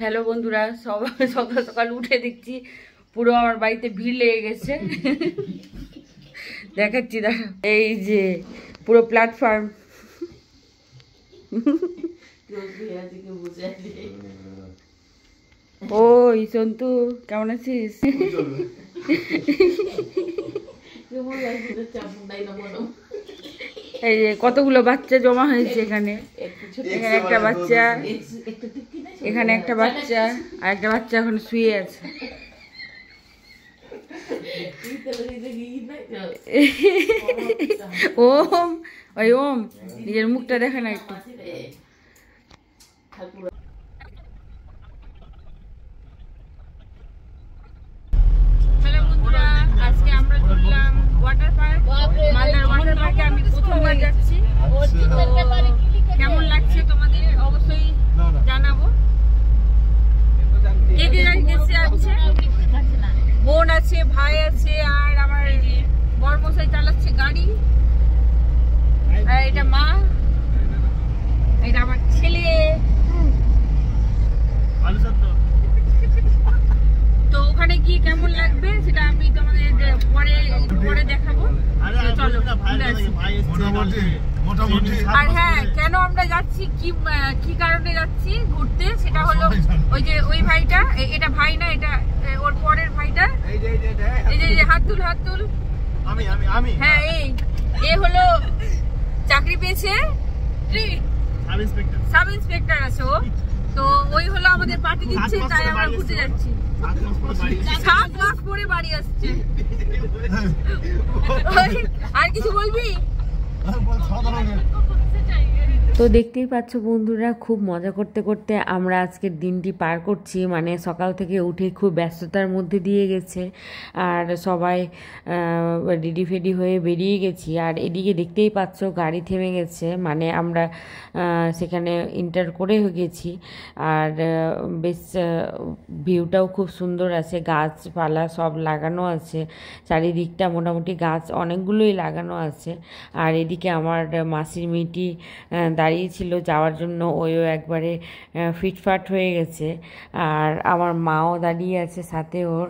Hello বন্ধুরা, সকাল সকাল উঠে দেখছি পুরো আমার বাড়িতে ভিড় লেগে গেছে। দেখাচ্ছি দাঁড়া, এই যে পুরো প্ল্যাটফর্ম। ওই সন্তু, কেমন আছিস? এই যে কতগুলো বাচ্চা জমা হয়েছে এখানে। এখানে একটা বাচ্চা, এখানে একটা বাচ্চা, আর একটা বাচ্চা এখন শুয়ে আছে। ওম, ওই ওম, নিজের মুখটা দেখে না একটু। হ্যালো বন্ধুরা, আজকে আমরা চললাম ওয়াটার পার্ক, মালদার ওয়াটার পার্কে। আমি প্রথমবার যাচ্ছি, কেমন লাগছে তোমাদের অবশ্যই জানাবো। কে কে গেছে আছে, বোন আছে, ভাই আছে, আর আমার বড়মশাই চালাচ্ছে গাড়ি, আর এটা মা, এটা আমার ছেলে। তো ওখানে গিয়ে কেমন লাগবে সেটা আমি তোমাদের পরে দেখাবো। চলো। আর হ্যাঁ, কেন আমরা যাচ্ছি, কি কারণে যাচ্ছি ঘুরতে, সেটা হলো ওই যে ওই ভাইটা, এটা ভাই না, এটা ওর পরের ভাইটা, এই যে হাত তুল, হাত তুল। হ্যাঁ, এ হলো চাকরি পেয়েছে, সাব ইন্সপেক্টর আছে ও। তো ওই হলো আমাদের পার্টি দিচ্ছে, তাই আমরা ঘুরতে যাচ্ছি। 7 মাস পরে বাড়ি আসছে। আর কিছু বলবি? তো দেখতেই পাচ্ছ বন্ধুরা, খুব মজা করতে করতে আমরা আজকের দিনটি পার করছি। মানে সকাল থেকে উঠে খুব ব্যস্ততার মধ্যে দিয়ে গেছে, আর সবাই রেডি ফেডি হয়ে বেরিয়ে গেছি। আর এদিকে দেখতেই পাচ্ছ গাড়ি থেমে গেছে, মানে আমরা সেখানে ইন্টার করে গেছি। আর বেশ ভিউটাও খুব সুন্দর আছে, গাছপালা সব লাগানো আছে, চারিদিকটা মোটামুটি গাছ অনেকগুলোই লাগানো আছে। আর এদিকে আমার মাসির মেয়েটি দাঁড়িয়েছিল যাওয়ার জন্য, ওইও একবারে ফিটফাট হয়ে গেছে। আর আমার মাও দাঁড়িয়ে আছে সাথে ওর।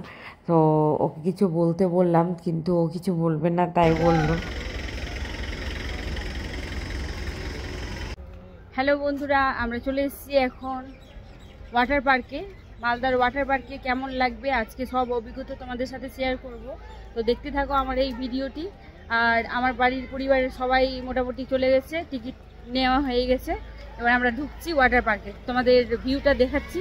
তো ওকে কিছু বলতে বললাম, কিন্তু ও কিছু বলবে না, তাই বলল। হ্যালো বন্ধুরা, আমরা চলে এসেছি এখন ওয়াটার পার্কে, মালদার ওয়াটার পার্কে। কেমন লাগবে আজকে সব অভিজ্ঞতা তোমাদের সাথে শেয়ার করব। তো দেখতে থাকো আমার এই ভিডিওটি। আর আমার বাড়ির পরিবারের সবাই মোটামুটি চলে গেছে, টিকিট নেওয়া হয়ে গেছে। এবার আমরা ঢুকছি ওয়াটার পার্কে, তোমাদের ভিউটা দেখাচ্ছি।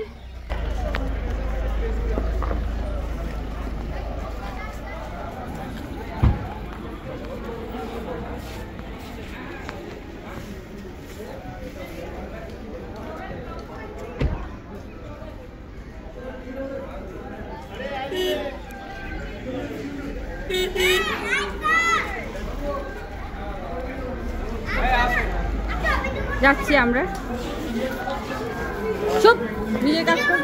যাচ্ছি আমরা, চুপ, নিজের কাজ কর।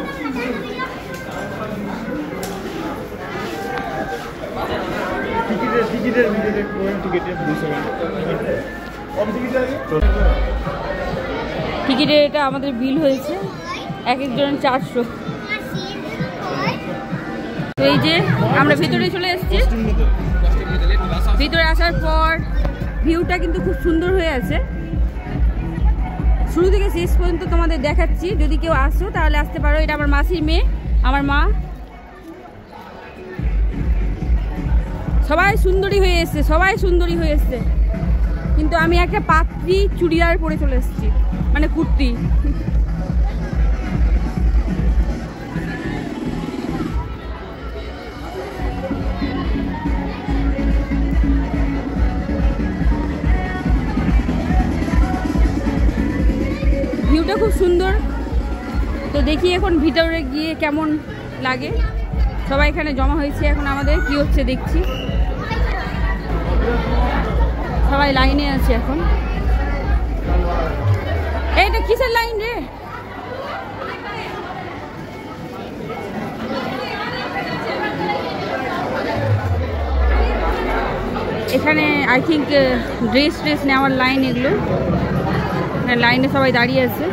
টিকিটের এটা আমাদের বিল হয়েছে, এক একজনের 400। তো এই যে আমরা ভিতরে চলে এসেছি। ভিতরে আসার পর ভিউটা কিন্তু খুব সুন্দর হয়ে আছে, শুরু থেকে শেষ পর্যন্ত তোমাদের দেখাচ্ছি। যদি কেউ আসো তাহলে আসতে পারো। এটা আমার মাসির মেয়ে, আমার মা, সবাই সুন্দরী হয়ে এসছে, সবাই সুন্দরী হয়ে এসছে। কিন্তু আমি একটা পাত্রী চুড়িদার পরে চলে এসেছি, মানে কুর্তি। ভিউটা খুব সুন্দর। তো দেখি এখন ভিতরে গিয়ে কেমন লাগে। সবাই এখানে জমা হয়েছে, এখন আমাদের কি হচ্ছে দেখছি। সবাই লাইনে আছে এখন। এইটা কিসের লাইন রে? এখানে আই থিঙ্ক ড্রেস নেওয়ার লাইন, এগুলো লাইনে সবাই দাঁড়িয়ে আছে।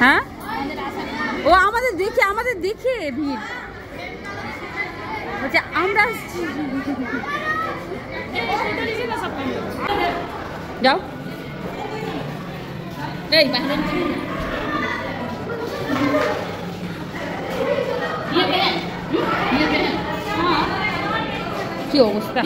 হ্যাঁ ও আমাদের দেখে ভিড় বলছে আমরা যাও এই কি অবস্থা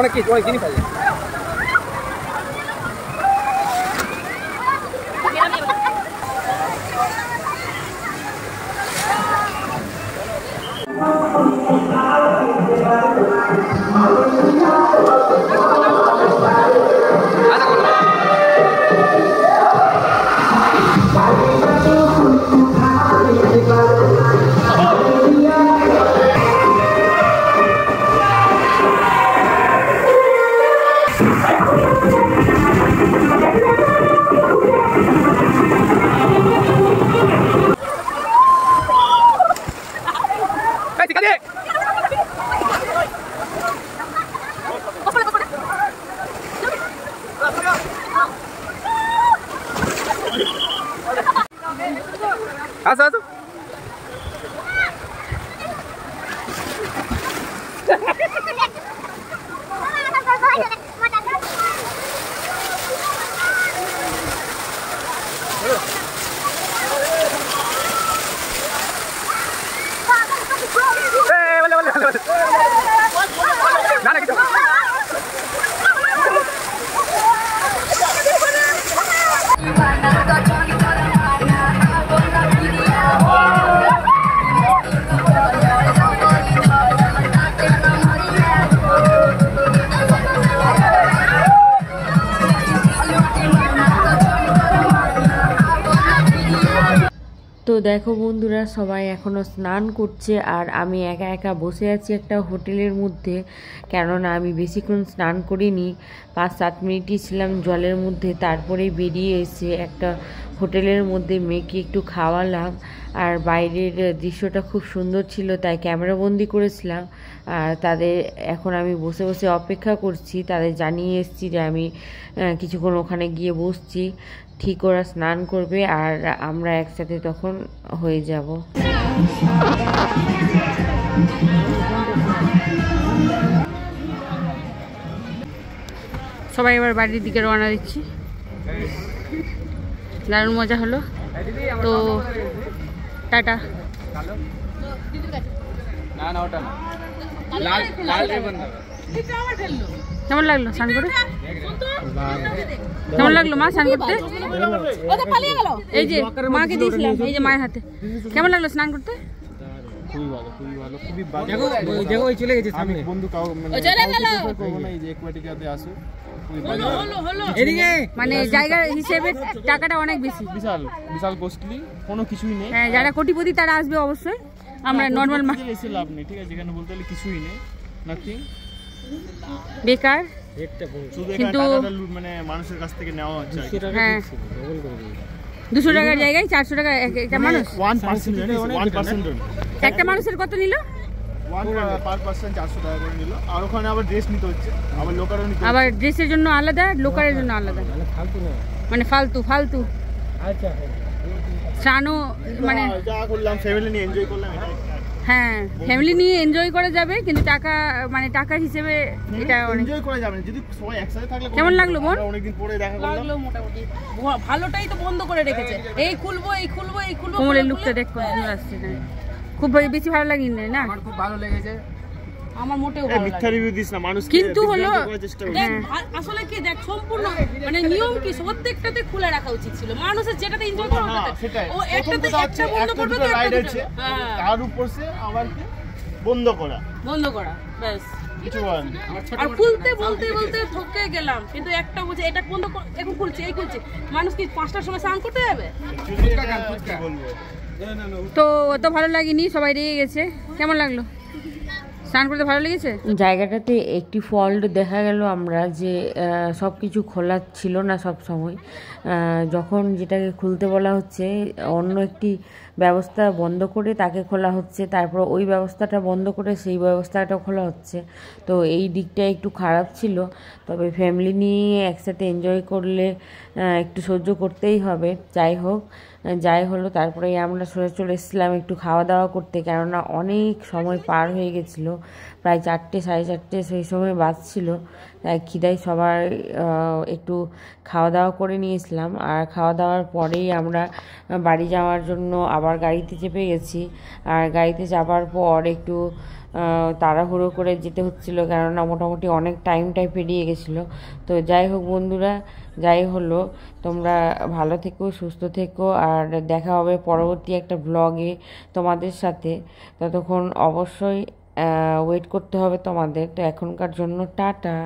অনেক জিনিস আছে আসো আসো তো দেখো বন্ধুরা সবাই এখনও স্নান করছে আর আমি একা একা বসে আছি একটা হোটেলের মধ্যে, কেননা আমি বেশিক্ষণ স্নান করিনি, 5-7 মিনিটই ছিলাম জলের মধ্যে। তারপরেই বেরিয়ে এসে একটা হোটেলের মধ্যে মেয়েকে একটু খাওয়ালাম আর বাইরের দৃশ্যটা খুব সুন্দর ছিল তাই ক্যামেরাবন্দি করেছিলাম। আর তাদের এখন আমি বসে বসে অপেক্ষা করছি, তাদের জানিয়ে এসেছি যে আমি কিছুক্ষণ ওখানে গিয়ে বসছি, ঠিক ওরা স্নান করবে আর আমরা একসাথে তখন হয়ে যাব। সবাই এবার বাড়ির দিকে রওনা দিচ্ছি। দারুণ মজা হলো, তো টাটা। কেমন লাগলো স্নান করে? কেমন লাগলো মা স্নান করতে? এই যে মাকে দিয়েছিলাম, এই যে মায়ের হাতে। কেমন লাগলো স্নান করতে? খুবই ভালো, খুবই ভালো, খুবই ভালো। দেখো ওই চলে গেছে সামনে বন্ধু কাউ মানে এই যে অ্যাকোয়াটিকাতে আসো, মানে জায়গা হিসেবে টাকাটা অনেক বেশি, বিশাল বিশাল কস্টলি, কোনো কিছুই নেই। হ্যাঁ, যারা কোটিপতি তারা আসবে অবশ্যই, আমরা নর্মাল এসে লাভ নেই, ঠিক আছে? যেখানে বলতে গেলে কিছুই নেই, নাথিং, বেকার। কিন্তু মানে মানুষের কাছ থেকে নেওয়া হচ্ছে। হ্যাঁ, 200 টাকার জায়গায় 400 টাকা একটা মানুষ। 1% একটা মানুষের কত নিল? 1% 400 টাকা করে নিল। আর ওখানে আবার ড্রেস নিতে হচ্ছে, আবার লোকারও নিতে হচ্ছে। আবার ড্রেসের জন্য আলাদা, লোকারের জন্য আলাদা, মানে ফালতু ফালতু। আচ্ছা, স্নানও মানে যা করলাম ফ্যামিলি নিয়ে এনজয় করলাম, হ্যাঁ ফ্যামিলি নিয়ে এনজয় করা যাবে, কিন্তু টাকা মানে টাকার হিসেবে এটা অনেক এনজয় করা যাবে না যদি সবাই একসাথে থাকলে। কেমন লাগলো বোন? অনেকদিন পরে দেখা করলাম, মোটামুটি ভালোটাই তো বন্ধ করে রেখেছে, এই খুলবো এই খুলবো এই খুলবো। কোমরের লুকটা দেখো সুন্দর আসছে না? খুব বেশি ভালো লাগেনি না? আমার খুব ভালো লেগেছে। আমার মোটেও ভালো মিথ্যা রিভিউ দিস না, মানুষ কিন্তু হলো আসলে কি দেখ, সম্পূর্ণ মানে নিয়ম কি প্রত্যেকটাতে খুলে রাখা উচিত ছিল, মানুষের যেটাতে এনজয় করা উচিত। ও একটাতে একটা বন্ধ করবে তো রাইড আছে, তার উপর সে আবার কি বন্ধ করা ব্যাস কিছু বলেন। আর খুলতে বলতে বলতে থকে গেলাম, কিন্তু একটা বুঝে এটা বন্ধ এখন খুলছে এই খুলছে। মানুষ কি 5টার সময় স্নান করতে যাবে? বলবো তো অত ভালো লাগেনি, সবাই রেগে গেছে। কেমন লাগলো? স্নান করতে ভালো লেগেছে? জায়গাটাতে একটি ফল্ট দেখা গেল আমরা যে সব কিছু খোলা ছিল না সব সময়। যখন যেটাকে খুলতে বলা হচ্ছে অন্য একটি ব্যবস্থা বন্ধ করে তাকে খোলা হচ্ছে, তারপর ওই ব্যবস্থাটা বন্ধ করে সেই ব্যবস্থাটা খোলা হচ্ছে। তো এই দিকটা একটু খারাপ ছিল, তবে ফ্যামিলি নিয়ে একসাথে এনজয় করলে একটু সহ্য করতেই হবে। যাই হলো, তারপরে আমরা সরে চলে এসেছিলাম একটু খাওয়া দাওয়া করতে, কেননা অনেক সময় পার হয়ে গেছিলো, প্রায় 4টে 4:30 সেই সময় বাজছিল। তাই খিদায় সবার একটু খাওয়া দাওয়া করে নিয়েছিলাম। আর খাওয়া দাওয়ার পরেই আমরা বাড়ি যাওয়ার জন্য আবার গাড়িতে চেপে গেছি। আর গাড়িতে যাবার পর একটু তাড়াহুড়ো করে যেতে হচ্ছিলো, কেননা মোটামুটি অনেক টাইমটাই পেরিয়ে গেছিলো। তো যাই হোক বন্ধুরা, যাই হলো, তোমরা ভালো থেকো, সুস্থ থেকো, আর দেখা হবে পরবর্তী একটা ব্লগে তোমাদের সাথে। ততক্ষণ অবশ্যই ওয়েট করতে হবে তোমাদের। তো এখনকার জন্য টাটা।